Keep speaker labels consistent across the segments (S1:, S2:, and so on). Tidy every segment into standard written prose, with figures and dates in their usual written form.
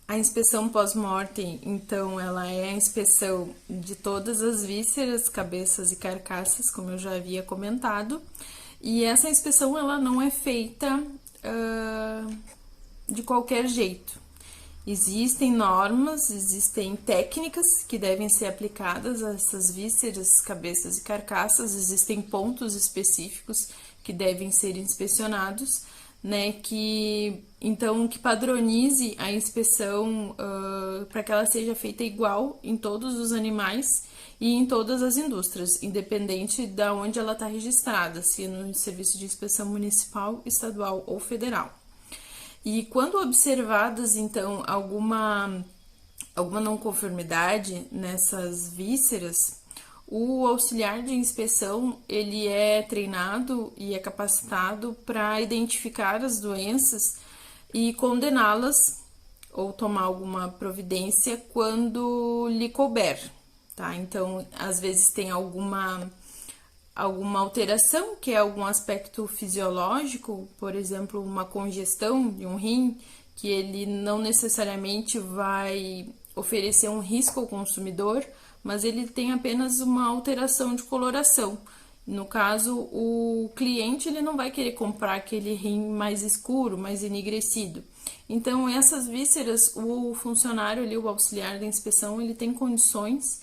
S1: A inspeção pós-mortem, então, ela é a inspeção de todas as vísceras, cabeças e carcaças, como eu já havia comentado, e essa inspeção ela não é feita de qualquer jeito. Existem normas, existem técnicas que devem ser aplicadas a essas vísceras, cabeças e carcaças, existem pontos específicos que devem ser inspecionados, né, que padronize a inspeção para que ela seja feita igual em todos os animais e em todas as indústrias, independente de onde ela está registrada, se no serviço de inspeção municipal, estadual ou federal. E quando observadas, então, alguma não conformidade nessas vísceras, o auxiliar de inspeção, ele é treinado e é capacitado para identificar as doenças e condená-las ou tomar alguma providência quando lhe couber, tá? Então, às vezes tem alguma alteração, que é algum aspecto fisiológico, por exemplo, uma congestão de um rim, que ele não necessariamente vai oferecer um risco ao consumidor, mas ele tem apenas uma alteração de coloração. No caso, o cliente ele não vai querer comprar aquele rim mais escuro, mais enegrecido. Então, essas vísceras, o funcionário ali, o auxiliar da inspeção, ele tem condições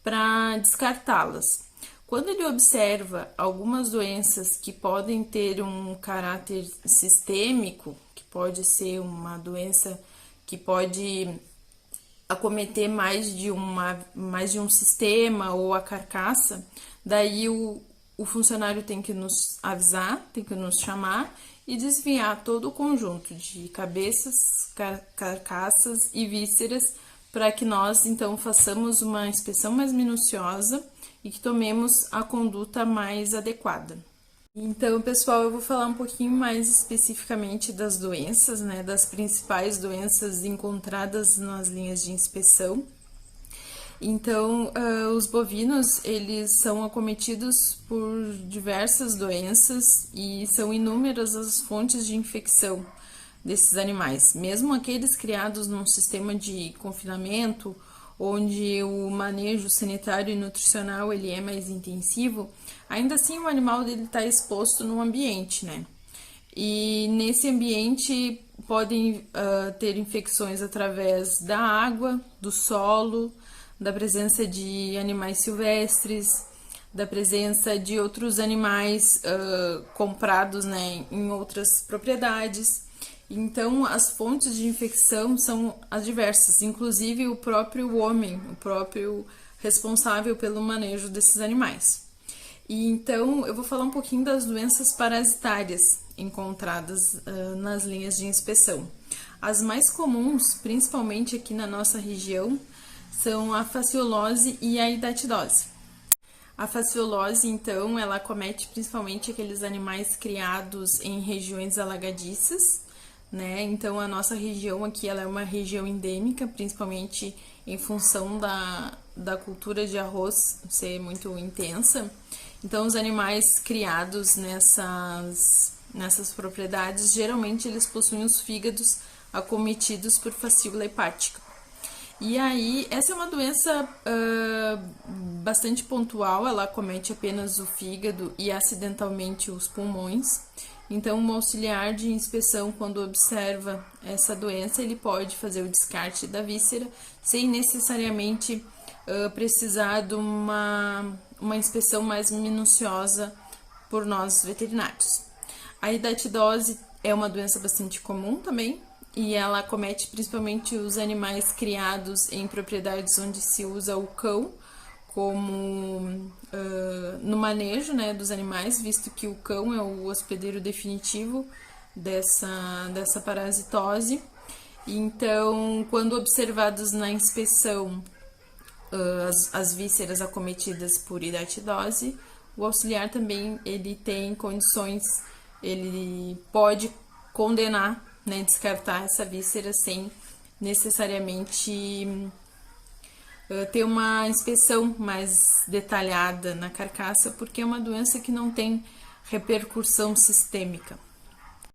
S1: para descartá-las. Quando ele observa algumas doenças que podem ter um caráter sistêmico, que pode ser uma doença que pode acometer mais de um sistema ou a carcaça, daí o funcionário tem que nos avisar, tem que nos chamar e desviar todo o conjunto de cabeças, carcaças e vísceras para que nós então façamos uma inspeção mais minuciosa e que tomemos a conduta mais adequada. Então, pessoal, eu vou falar um pouquinho mais especificamente das doenças, né, das principais doenças encontradas nas linhas de inspeção. Então, os bovinos, eles são acometidos por diversas doenças e são inúmeras as fontes de infecção desses animais. Mesmo aqueles criados num sistema de confinamento, onde o manejo sanitário e nutricional ele é mais intensivo, ainda assim o animal dele está exposto no ambiente, né? E nesse ambiente podem ter infecções através da água, do solo, da presença de animais silvestres, da presença de outros animais comprados, né, em outras propriedades. Então, as fontes de infecção são as diversas, inclusive o próprio homem, o próprio responsável pelo manejo desses animais. E então, eu vou falar um pouquinho das doenças parasitárias encontradas nas linhas de inspeção. As mais comuns, principalmente aqui na nossa região, são a fasciolose e a hidatidose. A fasciolose, então, ela acomete principalmente aqueles animais criados em regiões alagadiças, né? Então, a nossa região aqui ela é uma região endêmica, principalmente em função da cultura de arroz ser muito intensa. Então, os animais criados nessas propriedades, geralmente eles possuem os fígados acometidos por fascícula hepática. E aí, essa é uma doença bastante pontual, ela acomete apenas o fígado e acidentalmente os pulmões. Então, um auxiliar de inspeção, quando observa essa doença, ele pode fazer o descarte da víscera sem necessariamente precisar de uma inspeção mais minuciosa por nós veterinários. A hidatidose é uma doença bastante comum também, e ela acomete principalmente os animais criados em propriedades onde se usa o cão como no manejo, né, dos animais, visto que o cão é o hospedeiro definitivo dessa parasitose. Então, quando observados na inspeção as vísceras acometidas por hidatidose, o auxiliar também ele tem condições, ele pode condenar, né, descartar essa víscera sem necessariamente ter uma inspeção mais detalhada na carcaça, porque é uma doença que não tem repercussão sistêmica.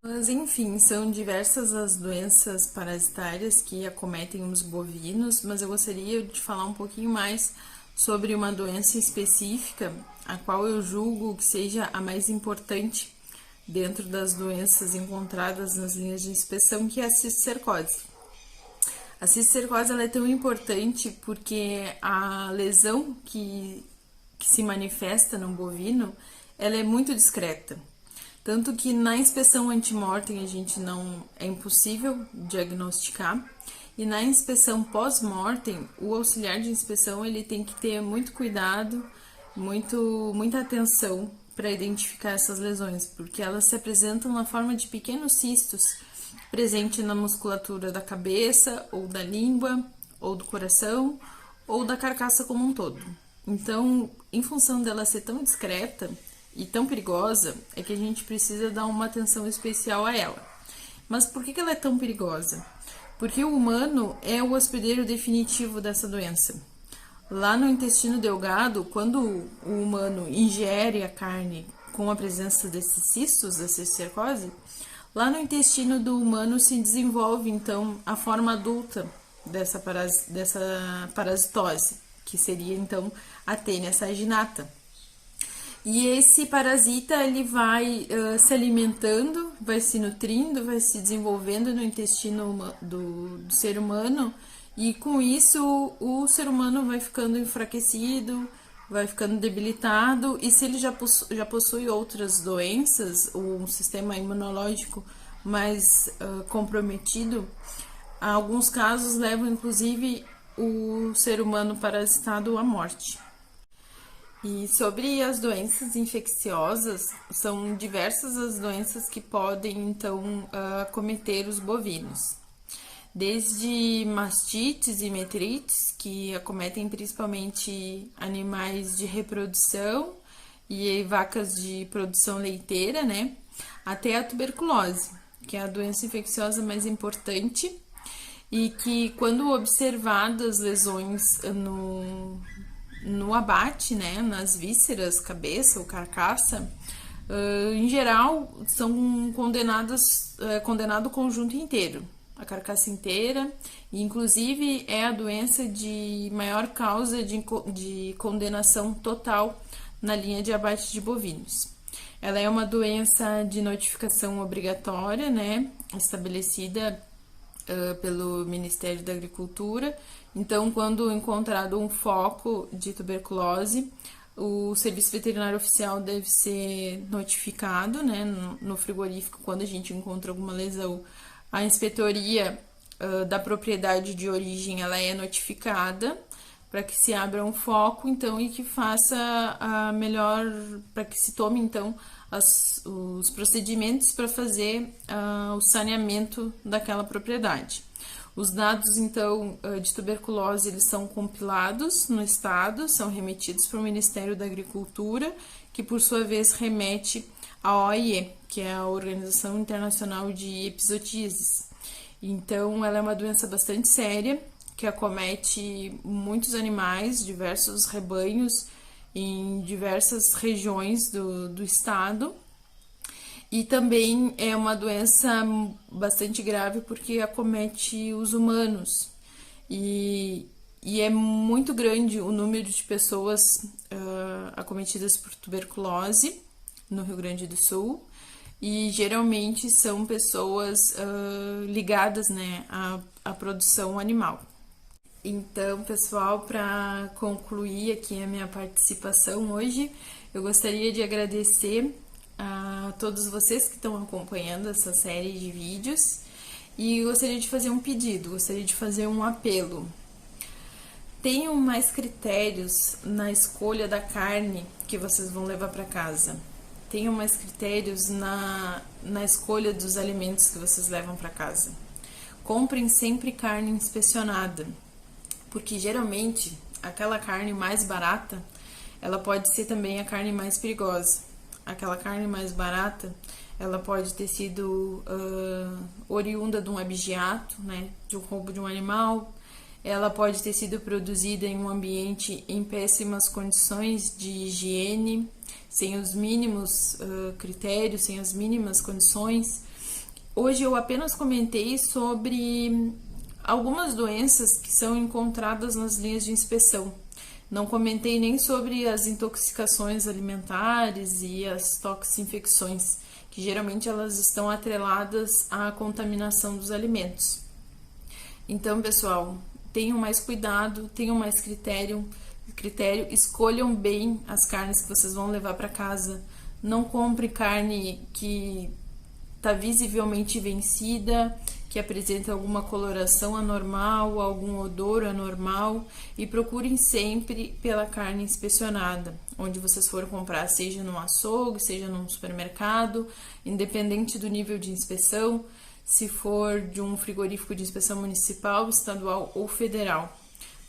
S1: Mas enfim, são diversas as doenças parasitárias que acometem os bovinos, mas eu gostaria de falar um pouquinho mais sobre uma doença específica, a qual eu julgo que seja a mais importante dentro das doenças encontradas nas linhas de inspeção, que é a cisticercose. A cisticercose ela é tão importante porque a lesão que se manifesta no bovino, ela é muito discreta. Tanto que na inspeção antemortem a gente não é impossível diagnosticar, e na inspeção pós-mortem, o auxiliar de inspeção ele tem que ter muito cuidado, muita atenção para identificar essas lesões, porque elas se apresentam na forma de pequenos cistos presente na musculatura da cabeça, ou da língua, ou do coração, ou da carcaça como um todo. Então, em função dela ser tão discreta e tão perigosa, é que a gente precisa dar uma atenção especial a ela. Mas por que ela é tão perigosa? Porque o humano é o hospedeiro definitivo dessa doença. Lá no intestino delgado, quando o humano ingere a carne com a presença desses cistos, da cisticercose, lá no intestino do humano se desenvolve, então, a forma adulta dessa parasitose, que seria, então, a tênia saginata. E esse parasita, ele vai se alimentando, vai se nutrindo, vai se desenvolvendo no intestino do ser humano, e com isso o ser humano vai ficando enfraquecido, vai ficando debilitado, e se ele já possui outras doenças, um sistema imunológico mais comprometido, alguns casos levam inclusive o ser humano parasitado à morte. E sobre as doenças infecciosas, são diversas as doenças que podem então acometer os bovinos. Desde mastites e metrites, que acometem principalmente animais de reprodução e vacas de produção leiteira, né? Até a tuberculose, que é a doença infecciosa mais importante e que, quando observadas lesões no abate, né, nas vísceras, cabeça ou carcaça, em geral são condenado o conjunto inteiro, a carcaça inteira, e inclusive é a doença de maior causa de condenação total na linha de abate de bovinos. Ela é uma doença de notificação obrigatória, né, estabelecida pelo Ministério da Agricultura. Então, quando encontrado um foco de tuberculose, o Serviço Veterinário Oficial deve ser notificado, né, no frigorífico, quando a gente encontra alguma lesão. A inspetoria da propriedade de origem, ela é notificada para que se abra um foco, então, e que faça a melhor, para que se tome, então, os procedimentos para fazer o saneamento daquela propriedade. Os dados, então, de tuberculose, eles são compilados no estado, são remetidos para o Ministério da Agricultura, que, por sua vez, remete à OIE, que é a Organização Internacional de Epizootises. Então, ela é uma doença bastante séria, que acomete muitos animais, diversos rebanhos, em diversas regiões do estado. E também é uma doença bastante grave porque acomete os humanos. E é muito grande o número de pessoas acometidas por tuberculose no Rio Grande do Sul. E geralmente são pessoas ligadas, né, à produção animal. Então, pessoal, para concluir aqui a minha participação hoje, eu gostaria de agradecer a todos vocês que estão acompanhando essa série de vídeos e gostaria de fazer um pedido, gostaria de fazer um apelo. Tenham mais critérios na escolha da carne que vocês vão levar para casa. Tenham mais critérios na escolha dos alimentos que vocês levam para casa. Comprem sempre carne inspecionada, porque geralmente aquela carne mais barata, ela pode ser também a carne mais perigosa. Aquela carne mais barata, ela pode ter sido oriunda de um abigeato, né, de um roubo de um animal. Ela pode ter sido produzida em um ambiente em péssimas condições de higiene, sem os mínimos critérios, sem as mínimas condições. Hoje eu apenas comentei sobre algumas doenças que são encontradas nas linhas de inspeção. Não comentei nem sobre as intoxicações alimentares e as toxinfecções, que geralmente elas estão atreladas à contaminação dos alimentos. Então, pessoal, tenham mais cuidado, tenham mais critério, escolham bem as carnes que vocês vão levar para casa. Não compre carne que está visivelmente vencida, que apresenta alguma coloração anormal, algum odor anormal, e procurem sempre pela carne inspecionada, onde vocês forem comprar, seja no açougue, seja num supermercado, independente do nível de inspeção, se for de um frigorífico de inspeção municipal, estadual ou federal.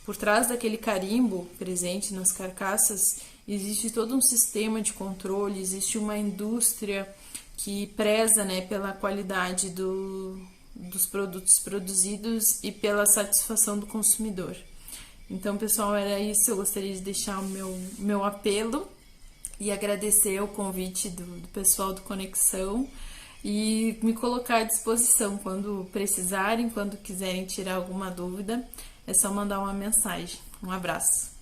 S1: Por trás daquele carimbo presente nas carcaças, existe todo um sistema de controle, existe uma indústria que preza, né, pela qualidade dos produtos produzidos e pela satisfação do consumidor. Então, pessoal, era isso. Eu gostaria de deixar o meu apelo e agradecer o convite do pessoal do Conexão e me colocar à disposição quando precisarem, quando quiserem tirar alguma dúvida, é só mandar uma mensagem. Um abraço.